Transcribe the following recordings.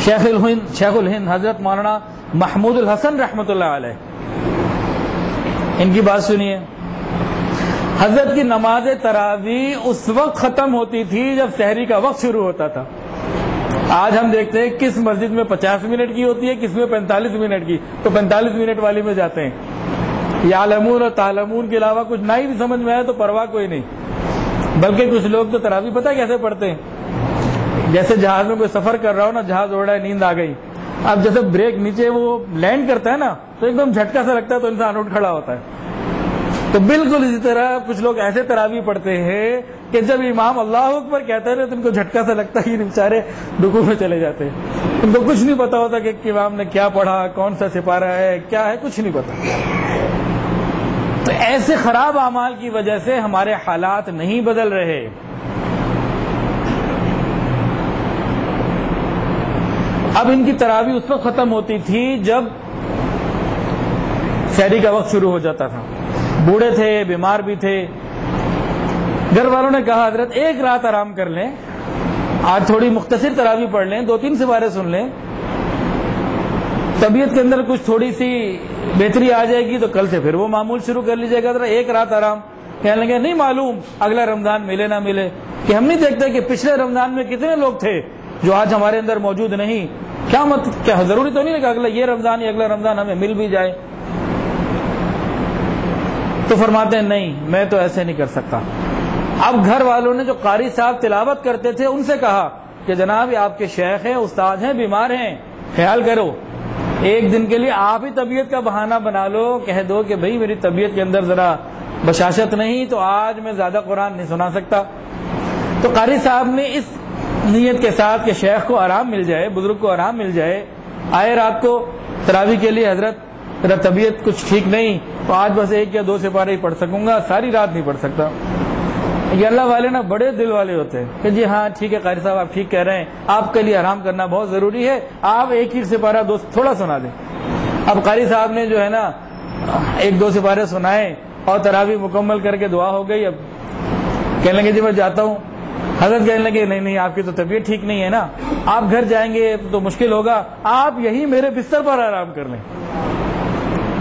شیخ الہند حضرت مولانا محمود الحسن رحمۃ اللہ علیہ، ان کی بات سنیے. حضرت کی نماز تراویح اس وقت ختم ہوتی تھی جب سحری کا وقت شروع ہوتا تھا. آج ہم دیکھتے ہیں کس مسجد میں 50 منٹ کی ہوتی ہے، کس میں 45 منٹ کی، تو 45 منٹ والی میں جاتے ہیں. یعلمون اور تعلمون کے علاوہ کچھ نہیں بھی سمجھ میں آئے تو پرواہ کوئی نہیں. بلکہ کچھ لوگ تو تراویح پتہ کیسے پڑھتے ہیں، جیسے جہاز میں کوئی سفر کر رہا ہو نا، جہاز اڑ رہا ہے، نیند آ گئی، اب جیسے بریک نیچے وہ لینڈ کرتا ہے نا تو ایک دم جھٹکا سا لگتا ہے تو انسان اٹھ کھڑا ہوتا ہے. تو بالکل اسی طرح کچھ لوگ ایسے تراویح پڑھتے ہیں کہ جب امام اللہ اکبر کہتا ہے تو ان کو جھٹکا سا لگتا ہے، یہ بیچارے رکوع میں چلے جاتے ہیں. ان کو کچھ نہیں پتا ہوتا کہ امام نے کیا پڑھا، کون سا سپارہ ہے، کیا ہے، کچھ نہیں پتا. تو ایسے خراب اعمال کی وجہ سے ہمارے حالات نہیں بدل رہے. اب ان کی تراویح اس وقت ختم ہوتی تھی جب سحری کا وقت شروع ہو جاتا تھا. بوڑھے تھے، بیمار بھی تھے. گھر والوں نے کہا حضرت ایک رات آرام کر لیں، آج تھوڑی مختصر تراویح پڑھ لیں، 2-3 سپارے سن لیں، طبیعت کے اندر کچھ تھوڑی سی بہتری آ جائے گی تو کل سے پھر وہ معمول شروع کر لیجیے گا. ذرا ایک رات آرام. کہنے لگے نہیں معلوم اگلا رمضان ملے نہ ملے، کہ ہم نہیں دیکھتے کہ پچھلے رمضان میں کتنے لوگ تھے جو آج ہمارے اندر موجود نہیں. کیا ضروری تو نہیں کہ اگلا یہ رمضان یا اگلا رمضان ہمیں مل بھی جائے. تو فرماتے ہیں نہیں، میں تو ایسے نہیں کر سکتا. اب گھر والوں نے جو قاری صاحب تلاوت کرتے تھے ان سے کہا کہ جناب یہ آپ کے شیخ ہیں، استاد ہیں، بیمار ہیں، خیال کرو، ایک دن کے لیے آپ ہی طبیعت کا بہانہ بنا لو، کہہ دو کہ بھئی میری طبیعت کے اندر ذرا بشاشت نہیں تو آج میں زیادہ قرآن نہیں سنا سکتا. تو قاری صاحب نے اس نیت کے ساتھ کہ شیخ کو آرام مل جائے، بزرگ کو آرام مل جائے، آئے رات کو تراویح کے لیے حضرت میرا طبیعت کچھ ٹھیک نہیں تو آج بس 1 یا 2 سپارے ہی پڑھ سکوں گا، ساری رات نہیں پڑھ سکتا. یہ اللہ والے نا بڑے دل والے ہوتے ہیں کہ جی ہاں ٹھیک ہے قاری صاحب آپ ٹھیک کہہ رہے ہیں، آپ کے لیے آرام کرنا بہت ضروری ہے، آپ 1 ہی سپارہ 2 تھوڑا سنا دیں. اب قاری صاحب نے جو ہے نا 1-2 سپارے سنائے اور تراویح مکمل کر کے دعا ہو گئی. اب کہنے لگے جی میں جاتا ہوں. حضرت کہنے لگے نہیں آپ کی تو طبیعت ٹھیک نہیں ہے نا، آپ گھر جائیں گے تو مشکل ہوگا، آپ یہی میرے بستر پر آرام کر لیں.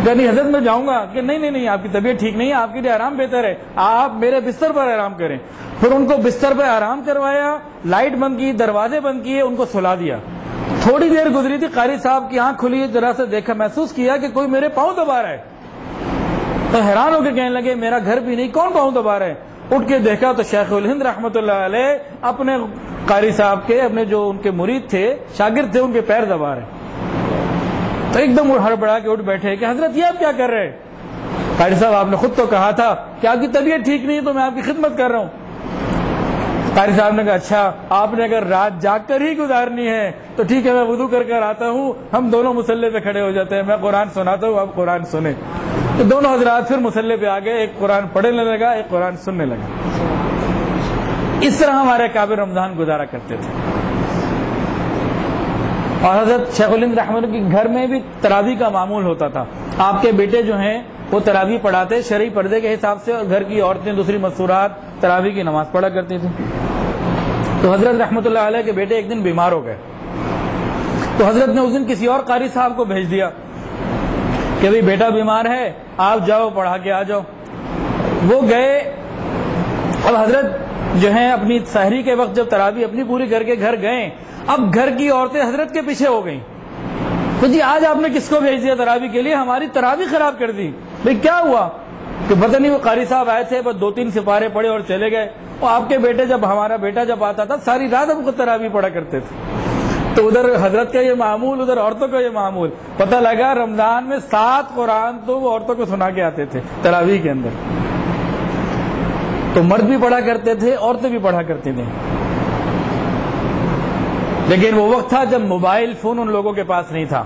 نہیں حضرت میں جاؤں گا. کہ نہیں آپ کی طبیعت ٹھیک نہیں ہے، آپ کے لیے آرام بہتر ہے، آپ میرے بستر پر آرام کریں. پھر ان کو بستر پہ آرام کروایا، لائٹ بند کی، دروازے بند کیے، ان کو سلا دیا. تھوڑی دیر گزری تھی، قاری صاحب کی آنکھ کھلی، ذرا سے دیکھا، محسوس کیا کہ کوئی میرے پاؤں دبا رہا ہے. تو حیران ہو کے کہنے لگے میرا گھر بھی نہیں، کون پاؤں دبا رہا ہے؟ اٹھ کے دیکھا تو شیخ الہند رحمۃ اللہ علیہ اپنے قاری صاحب کے، اپنے جو ان کے مرید تھے، شاگرد تھے، ان کے پیر دبا رہے. تو ایک دم ہڑبڑا کے اٹھ بیٹھے کہ حضرت یہ آپ کیا کر رہے ہیں؟ قاری صاحب آپ نے خود تو کہا تھا کہ آپ کی طبیعت ٹھیک نہیں ہے تو میں آپ کی خدمت کر رہا ہوں. قاری صاحب نے کہا اچھا آپ نے اگر رات جاگ کر ہی گزارنی ہے تو ٹھیک ہے، میں وضو کر آتا ہوں، ہم دونوں مصلی پہ کھڑے ہو جاتے ہیں، میں قرآن سناتا ہوں، آپ قرآن سنیں. تو دونوں حضرات پھر مصلی پہ آ گئے، ایک قرآن پڑھنے لگا، ایک قرآن سننے لگا. اس طرح ہمارے کعبہ رمضان گزارا کرتے تھے. اور حضرت شیخ الہند رحمۃ اللہ کے گھر میں بھی تراویح کا معمول ہوتا تھا. آپ کے بیٹے جو ہیں وہ تراویح پڑھاتے شرعی پردے کے حساب سے، اور گھر کی عورتیں دوسری مستورات تراویح کی نماز پڑھا کرتی تھیں. تو حضرت رحمۃ اللہ علیہ کے بیٹے ایک دن بیمار ہو گئے. تو حضرت نے اس دن کسی اور قاری صاحب کو بھیج دیا کہ بھئی بیٹا بیمار ہے، آپ جاؤ پڑھا کے آ جاؤ. وہ گئے. اب حضرت جو ہیں اپنی سحری کے وقت جب تراویح اپنی پوری کر کے گھر گئے، اب گھر کی عورتیں حضرت کے پیچھے ہو گئیں. تو جی آج آپ نے کس کو بھیج دیا تراویح کے لیے؟ ہماری تراویح خراب کر دی. بھئی کیا ہوا؟ کہ پتہ نہیں، وہ قاری صاحب آئے تھے، بس 2-3 سپارے پڑھے اور چلے گئے. اور آپ کے بیٹے جب، ہمارا بیٹا جب آتا تھا ساری رات ہم کو تراویح پڑھا کرتے تھے. تو ادھر حضرت کا یہ معمول، ادھر عورتوں کا یہ معمول. پتہ لگا رمضان میں 7 قرآن تو وہ عورتوں کو سنا کے آتے تھے تراویح کے اندر. تو مرد بھی پڑھا کرتے تھے، عورتیں بھی پڑھا کرتے تھے. لیکن وہ وقت تھا جب موبائل فون ان لوگوں کے پاس نہیں تھا.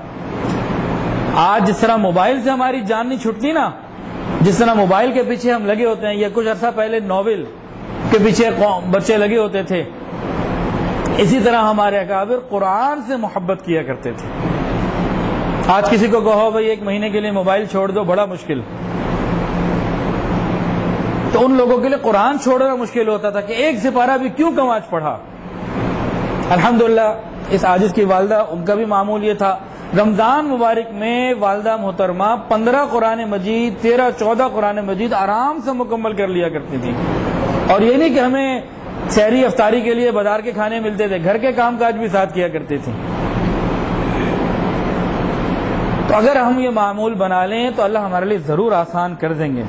آج جس طرح موبائل سے ہماری جان نہیں چھٹتی نا، جس طرح موبائل کے پیچھے ہم لگے ہوتے ہیں، یا کچھ عرصہ پہلے ناول کے پیچھے بچے لگے ہوتے تھے، اسی طرح ہمارے اکابر قرآن سے محبت کیا کرتے تھے. آج کسی کو کہو بھائی 1 مہینے کے لیے موبائل چھوڑ دو، بڑا مشکل. تو ان لوگوں کے لیے قرآن چھوڑنا مشکل ہوتا تھا کہ 1 سپارہ بھی کیوں کم آج پڑھا. الحمدللہ اس عاجز کی والدہ، ان کا بھی معمول یہ تھا، رمضان مبارک میں والدہ محترمہ 15 قرآن مجید 13-14 قرآن مجید آرام سے مکمل کر لیا کرتی تھی. اور یہ نہیں کہ ہمیں سحری افطاری کے لیے بازار کے کھانے ملتے تھے، گھر کے کام کاج بھی ساتھ کیا کرتی تھی. تو اگر ہم یہ معمول بنا لیں تو اللہ ہمارے لیے ضرور آسان کر دیں گے.